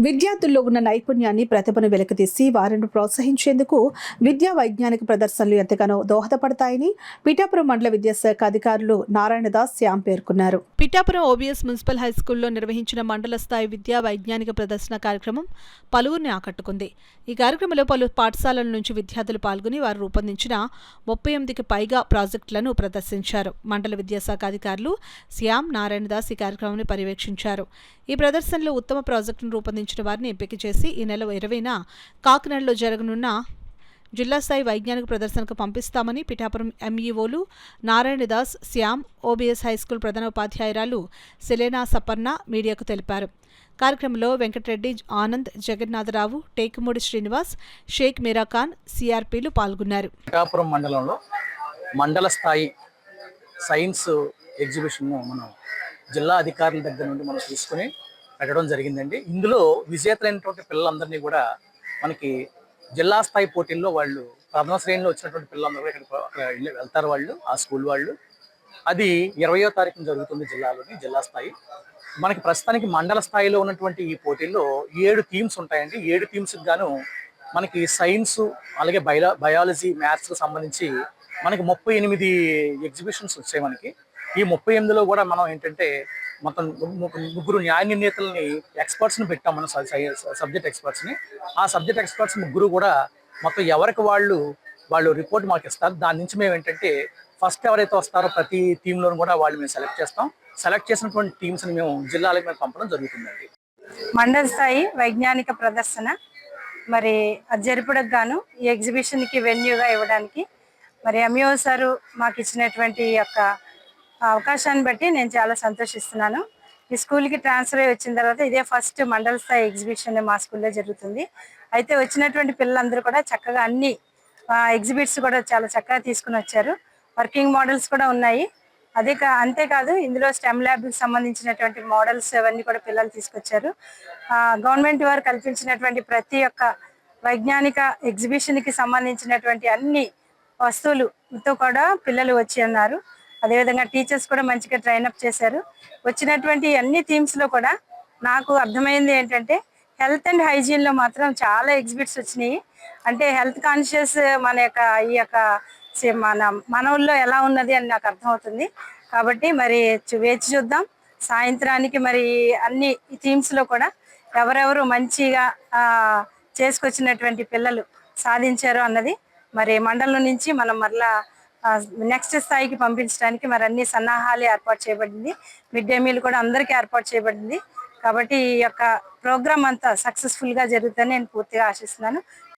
విద్యార్థుల్లో ఉన్న నైపుణ్యాన్ని, ప్రతిభను వెలికితీసి వారిని ప్రోత్సహించేందుకు విద్యా వైజ్ఞానిక ప్రదర్శనలు ఎంతగానో దోహదపడతాయని పిఠాపురం మండల విద్యాశాఖ అధికారులు నారాయణదాస్ శ్యామ్ పేర్కొన్నారు. పిఠాపురం ఓబీఎస్ మున్సిపల్ హైస్కూల్లో నిర్వహించిన మండల స్థాయి విద్యా వైజ్ఞానిక ప్రదర్శన కార్యక్రమం పలువురిని ఆకట్టుకుంది. ఈ కార్యక్రమంలో పలు పాఠశాలల నుంచి విద్యార్థులు పాల్గొని వారు రూపొందించిన 38కి పైగా ప్రాజెక్టులను ప్రదర్శించారు. మండల విద్యాశాఖ అధికారులు శ్యామ్, నారాయణదాస్ ఈ కార్యక్రమాన్ని పర్యవేక్షించారు. ఈ ప్రదర్శనలో ఉత్తమ ప్రాజెక్టును రూపొందించిన వారిని ఎంపిక చేసి ఈ నెల 20న కాకినాడలో జరగనున్న జిల్లా స్థాయి వైజ్ఞానిక ప్రదర్శనకు పంపిస్తామని పిఠాపురం ఎంఈఓలు నారాయణదాస్, శ్యామ్, ఓబీఎస్ హైస్కూల్ ప్రధాన ఉపాధ్యాయురాలు సెలేనా సపర్ణ మీడియాకు తెలిపారు. కార్యక్రమంలో వెంకటరెడ్డి, ఆనంద్, జగన్నాథరావు, టేకుమూడి శ్రీనివాస్, షేక్ మీరాఖాన్, సిఆర్పీలు పాల్గొన్నారు. పిఠాపురం మండలంలో మండల స్థాయి సైన్స్ ఎగ్జిబిషన్ మనం జిల్లా అధికారుల దగ్గర నుండి మనం తీసుకుని పెట్టడం జరిగిందండి. ఇందులో విజేతలైనటువంటి పిల్లలందరినీ కూడా మనకి జిల్లా స్థాయి పోటీల్లో వాళ్ళు ప్రథమ శ్రేణిలో వచ్చినటువంటి పిల్లలందరూ అక్కడ వెళ్తారు. వాళ్ళు ఆ స్కూల్ వాళ్ళు అది 20వ తారీఖున జరుగుతుంది జిల్లా స్థాయి. మనకి ప్రస్తుతానికి మండల స్థాయిలో ఉన్నటువంటి ఈ పోటీల్లో 7 థీమ్స్ ఉంటాయండి. 7 థీమ్స్కి గాను మనకి సైన్స్, అలాగే బయాలజీ, మ్యాథ్స్కి సంబంధించి మనకి 38 ఎగ్జిబిషన్స్ వచ్చాయి. మనకి ఈ 38లో కూడా మనం ఏంటంటే మొత్తం ముగ్గురు న్యాయ నిర్ణేతలని ఎక్స్పర్ట్స్ని పెట్టాం. మనం సబ్జెక్ట్ ఎక్స్పర్ట్స్ని. ఆ సబ్జెక్ట్ ఎక్స్పర్ట్స్ ముగ్గురు కూడా మొత్తం ఎవరికి వాళ్ళు రిపోర్ట్ మాకు ఇస్తారు. దాని నుంచి మేము ఏంటంటే ఫస్ట్ ఎవరైతే వస్తారో ప్రతి టీంలోనూ కూడా వాళ్ళు మేము సెలెక్ట్ చేస్తాం. సెలెక్ట్ చేసినటువంటి టీమ్స్ని మేము జిల్లాలకు మేము పంపడం జరుగుతుందండి. మండల స్థాయి వైజ్ఞానిక ప్రదర్శన మరి అది జరుపుటకు గాను ఈ ఎగ్జిబిషన్కి వెన్యూగా ఇవ్వడానికి మరి ఎంఈఓ సారు మాకు ఇచ్చినటువంటి యొక్క అవకాశాన్ని బట్టి నేను చాలా సంతోషిస్తున్నాను. ఈ స్కూల్కి ట్రాన్స్ఫర్ అయ్యి వచ్చిన తర్వాత ఇదే ఫస్ట్ మండల స్థాయి ఎగ్జిబిషన్ మా స్కూల్లో జరుగుతుంది. అయితే వచ్చినటువంటి పిల్లలందరూ కూడా చక్కగా అన్ని ఎగ్జిబిట్స్ కూడా చాలా చక్కగా తీసుకుని వచ్చారు. వర్కింగ్ మోడల్స్ కూడా ఉన్నాయి. అంతేకాదు ఇందులో స్టెమ్ ల్యాబ్కి సంబంధించినటువంటి మోడల్స్ అవన్నీ కూడా పిల్లలు తీసుకొచ్చారు. గవర్నమెంట్ వారు కల్పించినటువంటి ప్రతి ఒక్క వైజ్ఞానిక ఎగ్జిబిషన్కి సంబంధించినటువంటి అన్ని వస్తువులతో కూడా పిల్లలు వచ్చి ఉన్నారు. అదేవిధంగా టీచర్స్ కూడా మంచిగా ట్రైనప్ చేశారు. వచ్చినటువంటి అన్ని థీమ్స్లో కూడా నాకు అర్థమైంది ఏంటంటే హెల్త్ అండ్ హైజీన్లో మాత్రం చాలా ఎగ్జిబిట్స్ వచ్చినాయి. అంటే హెల్త్ కాన్షియస్ మన ఊళ్ళో ఎలా ఉన్నది అని నాకు అర్థమవుతుంది. కాబట్టి మరి వేచి చూద్దాం. సాయంత్రానికి మరి అన్ని థీమ్స్లో కూడా ఎవరెవరు మంచిగా చేసుకొచ్చినటువంటి పిల్లలు సాధించారు అన్నది మరి మండలం నుంచి మనం మరలా నెక్స్ట్ స్థాయికి పంపించడానికి మరి అన్ని సన్నాహాలు ఏర్పాటు చేయబడింది. మిడ్ డే మీల్ కూడా అందరికీ ఏర్పాటు చేయబడింది. కాబట్టి ఈ యొక్క ప్రోగ్రామ్ అంతా సక్సెస్ఫుల్గా జరుగుతుందని నేను పూర్తిగా ఆశిస్తున్నాను.